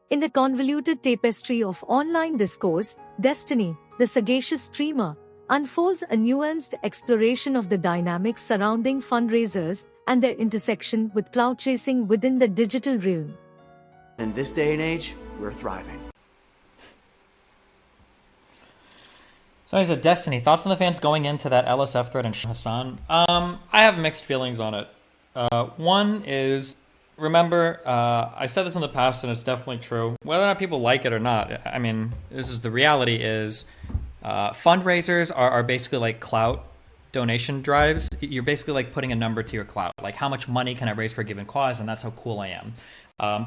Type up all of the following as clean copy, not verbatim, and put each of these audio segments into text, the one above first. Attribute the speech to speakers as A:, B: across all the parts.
A: In the convoluted tapestry of online discourse, Destiny, the sagacious streamer, unfolds a nuanced exploration of the dynamics surrounding fundraisers and their intersection with clout chasing within the digital realm.
B: In this day and age, we're thriving.
C: So he said, Destiny, thoughts on the fans going into that LSF thread and Hassan? I have mixed feelings on it. One is, remember, I said this in the past and it's definitely true. Whether or not people like it or not, I mean, this is the reality is fundraisers are basically like clout donation drives. You're basically like putting a number to your clout. Like how much money can I raise for a given cause, and that's how cool I am.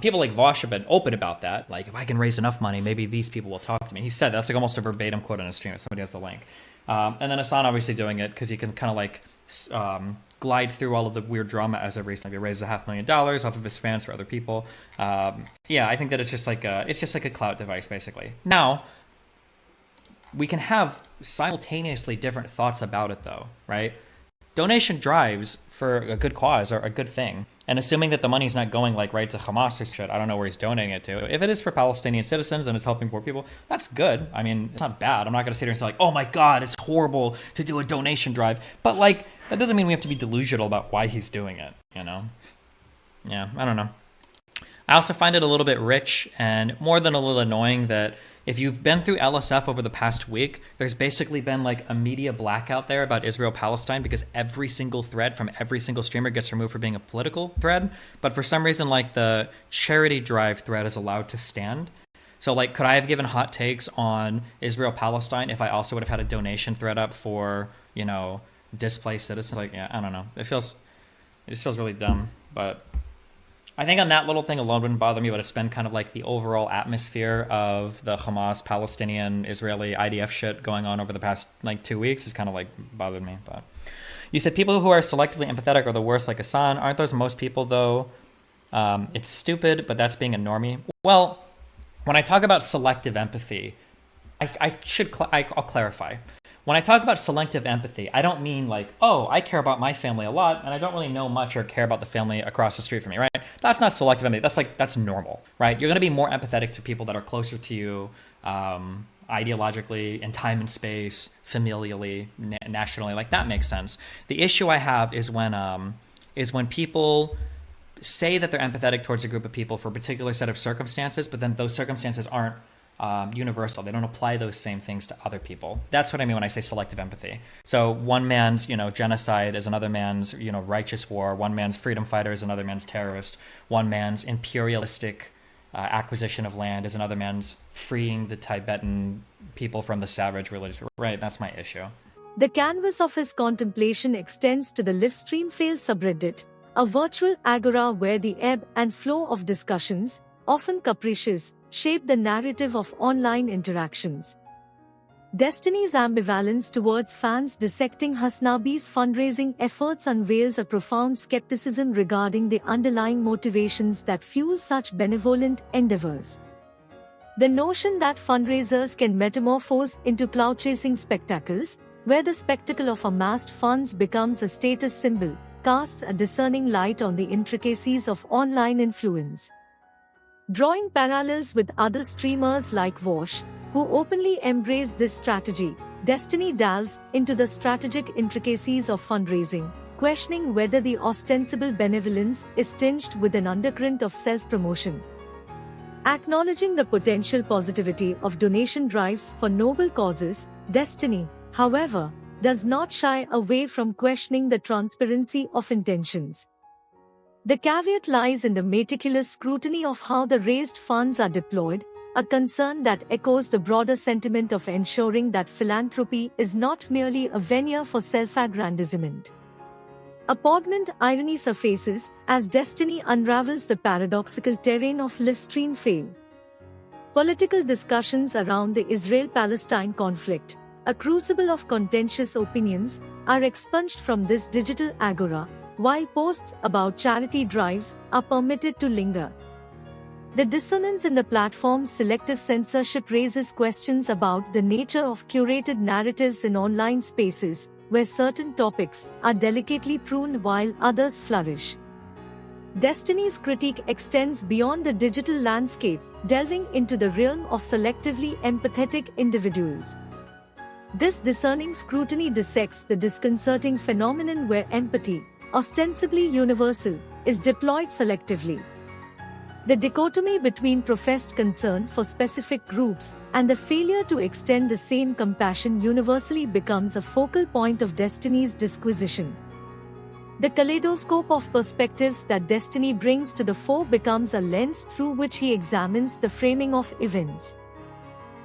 C: People like Vaush have been open about that. Like, if I can raise enough money, maybe these people will talk to me. He said that's like almost a verbatim quote on his stream if somebody has the link. And then Hassan obviously doing it because he can kind of like glide through all of the weird drama as of recently. He raises $500,000 off of his fans for other people. Yeah, I think that it's just like a clout device basically. Now, we can have simultaneously different thoughts about it though, right? Donation drives for a good cause are a good thing. And assuming that the money's not going like right to Hamas or shit, I don't know where he's donating it to. If it is for Palestinian citizens and it's helping poor people, that's good. I mean, it's not bad. I'm not going to sit here and say like, oh my God, it's horrible to do a donation drive. But like, that doesn't mean we have to be delusional about why he's doing it, you know? Yeah, I don't know. I also find it a little bit rich and more than a little annoying that if you've been through LSF over the past week, there's basically been like a media blackout there about Israel-Palestine because every single thread from every single streamer gets removed for being a political thread. But for some reason, like the charity drive thread is allowed to stand. So like, could I have given hot takes on Israel-Palestine if I also would have had a donation thread up for, you know, displaced citizens? Like, yeah, I don't know. It just feels really dumb, but I think on that little thing alone wouldn't bother me, but it's been kind of like the overall atmosphere of the Hamas, Palestinian, Israeli IDF shit going on over the past like 2 weeks is kind of like bothered me. But you said people who are selectively empathetic are the worst, like Hassan. Aren't those most people though? It's stupid, but that's being a normie. Well, when I talk about selective empathy, I'll clarify. When I talk about selective empathy, I don't mean like, oh, I care about my family a lot and I don't really know much or care about the family across the street from me, right? That's not selective empathy. That's normal, right? You're going to be more empathetic to people that are closer to you ideologically, in time and space, familially, nationally. Like that makes sense. The issue I have is when people say that they're empathetic towards a group of people for a particular set of circumstances, but then those circumstances aren't universal. They don't apply those same things to other people. That's what I mean when I say selective empathy. So one man's, genocide is another man's, righteous war. One man's freedom fighter is another man's terrorist. One man's imperialistic acquisition of land is another man's freeing the Tibetan people from the savage religion. Right, that's my issue.
A: The canvas of his contemplation extends to the Livestream Fail subreddit, a virtual agora where the ebb and flow of discussions, often capricious, shape the narrative of online interactions. Destiny's ambivalence towards fans dissecting Hasanabi's fundraising efforts unveils a profound skepticism regarding the underlying motivations that fuel such benevolent endeavors. The notion that fundraisers can metamorphose into clout-chasing spectacles, where the spectacle of amassed funds becomes a status symbol, casts a discerning light on the intricacies of online influence. Drawing parallels with other streamers like Vaush, who openly embrace this strategy, Destiny delves into the strategic intricacies of fundraising, questioning whether the ostensible benevolence is tinged with an undercurrent of self-promotion. Acknowledging the potential positivity of donation drives for noble causes, Destiny, however, does not shy away from questioning the transparency of intentions. The caveat lies in the meticulous scrutiny of how the raised funds are deployed, a concern that echoes the broader sentiment of ensuring that philanthropy is not merely a veneer for self-aggrandizement. A poignant irony surfaces as Destiny unravels the paradoxical terrain of Livestream Fail. Political discussions around the Israel-Palestine conflict, a crucible of contentious opinions, are expunged from this digital agora, while posts about charity drives are permitted to linger. The dissonance in the platform's selective censorship raises questions about the nature of curated narratives in online spaces, where certain topics are delicately pruned while others flourish. Destiny's critique extends beyond the digital landscape, delving into the realm of selectively empathetic individuals. This discerning scrutiny dissects the disconcerting phenomenon where empathy, ostensibly universal, is deployed selectively. The dichotomy between professed concern for specific groups and the failure to extend the same compassion universally becomes a focal point of Destiny's disquisition. The kaleidoscope of perspectives that Destiny brings to the fore becomes a lens through which he examines the framing of events.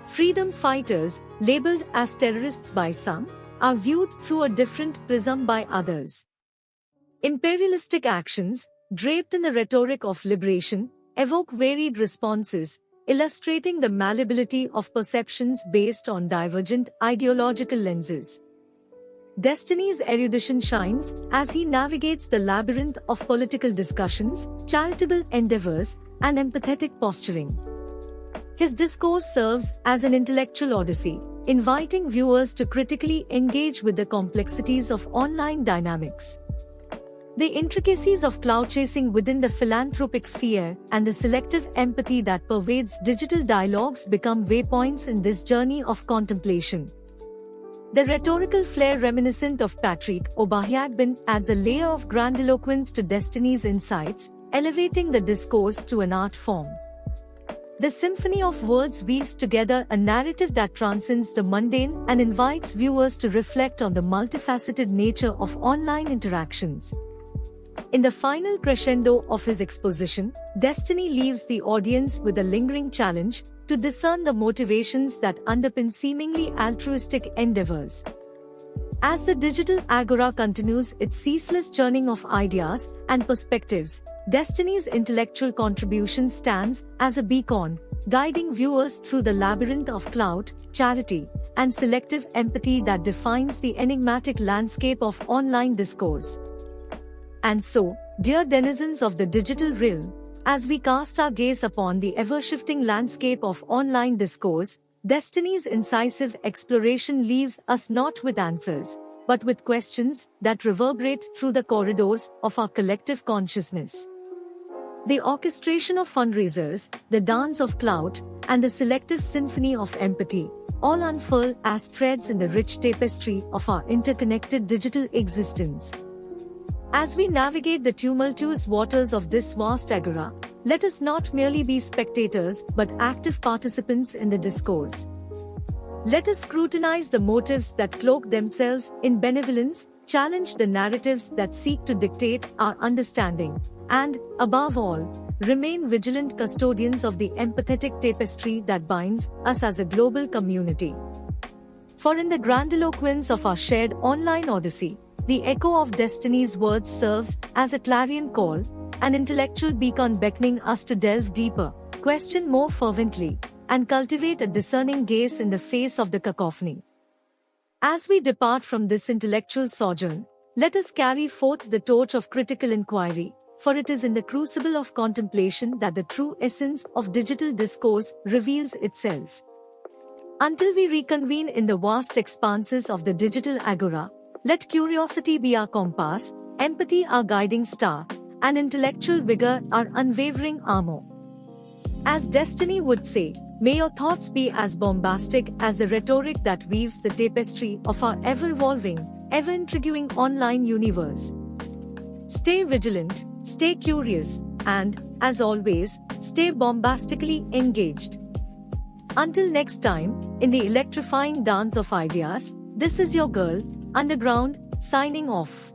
A: Freedom fighters, labeled as terrorists by some, are viewed through a different prism by others. Imperialistic actions, draped in the rhetoric of liberation, evoke varied responses, illustrating the malleability of perceptions based on divergent ideological lenses. Destiny's erudition shines as he navigates the labyrinth of political discussions, charitable endeavors, and empathetic posturing. His discourse serves as an intellectual odyssey, inviting viewers to critically engage with the complexities of online dynamics. The intricacies of clout chasing within the philanthropic sphere and the selective empathy that pervades digital dialogues become waypoints in this journey of contemplation. The rhetorical flair reminiscent of Patrick O'Bahiagbin adds a layer of grandiloquence to Destiny's insights, elevating the discourse to an art form. The symphony of words weaves together a narrative that transcends the mundane and invites viewers to reflect on the multifaceted nature of online interactions. In the final crescendo of his exposition, Destiny leaves the audience with a lingering challenge to discern the motivations that underpin seemingly altruistic endeavors. As the digital agora continues its ceaseless churning of ideas and perspectives, Destiny's intellectual contribution stands as a beacon, guiding viewers through the labyrinth of clout, charity, and selective empathy that defines the enigmatic landscape of online discourse. And so, dear denizens of the digital realm, as we cast our gaze upon the ever-shifting landscape of online discourse, Destiny's incisive exploration leaves us not with answers, but with questions that reverberate through the corridors of our collective consciousness. The orchestration of fundraisers, the dance of clout, and the selective symphony of empathy, all unfurl as threads in the rich tapestry of our interconnected digital existence. As we navigate the tumultuous waters of this vast agora, let us not merely be spectators but active participants in the discourse. Let us scrutinize the motives that cloak themselves in benevolence, challenge the narratives that seek to dictate our understanding, and, above all, remain vigilant custodians of the empathetic tapestry that binds us as a global community. For in the grandiloquence of our shared online odyssey, the echo of Destiny's words serves as a clarion call, an intellectual beacon beckoning us to delve deeper, question more fervently, and cultivate a discerning gaze in the face of the cacophony. As we depart from this intellectual sojourn, let us carry forth the torch of critical inquiry, for it is in the crucible of contemplation that the true essence of digital discourse reveals itself. Until we reconvene in the vast expanses of the digital agora, let curiosity be our compass, empathy our guiding star, and intellectual vigor our unwavering armor. As Destiny would say, may your thoughts be as bombastic as the rhetoric that weaves the tapestry of our ever-evolving, ever-intriguing online universe. Stay vigilant, stay curious, and, as always, stay bombastically engaged. Until next time, in the electrifying dance of ideas, this is your girl, Underground, signing off.